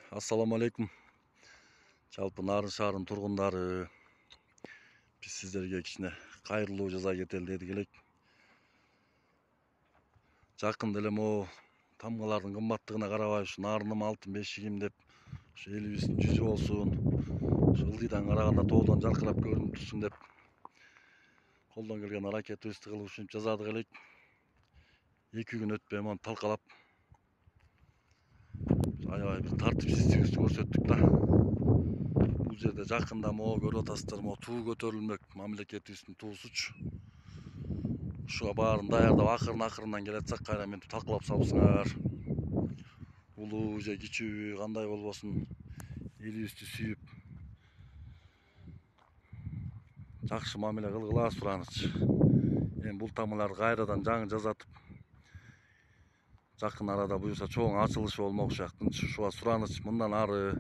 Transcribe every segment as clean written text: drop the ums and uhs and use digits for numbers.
Assalamu alaikum. Жалпы Нарын шаарынын тургундары, биз сиздерге кичине кайрылуу жаза кетели дедик элек. Жакында эле могу тамгалардын кымбаттыгына карабай ушу Нарыным алтын бешигим деп ушу элибиздин жүзү болсун, ушу ылдыйдан караганда тоодон жаркырап көрүнүп турсун деп колдон келген аракетибизди кылып ушинтип жазадык элек. 2 күн өтпөй мону талкалап аябай бир тартипсиздигибизди көрсөттүк да. Бул жерде жакында могу көрүп атасыздар, могу туу көтөрүлмөк мамлекетибиздин туусучу. Ушуга баарын даярдап акырынан келатсак кайра мынтип талкалап салыпсыңар. Улуу же кичүүбү кандай болбосун элибизди сүйүп жакшы мамиле кылгыла сураныч. Эми бул тамгаларды кайрадан жаңы жазатып жакын арада буюрса чоң ачылышы болмок сыяктынчы. Ушуга сураныч мындан ары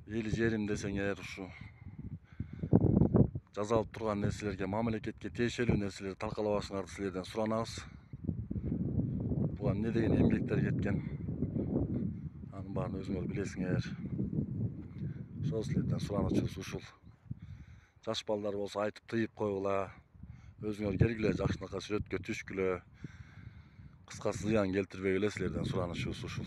эли жерим десеңер ушу жазалып турган нерселерге, мамлекетке тиешелүү нерселерди талкалабашыңарды силерден суранабыз. Буга эмне деген эмгектер кеткен, анын баарын өзүңөр билесиңер. Ошол силерден суранычыбыз ушул. Жаш балдар болсо айтып тыйып койгула, өзүңөр келгиле, жакшынакай сүрөткө түшкүлө. Кыскасы зыян келтирбегиле, силерден суранычыбыз ушул.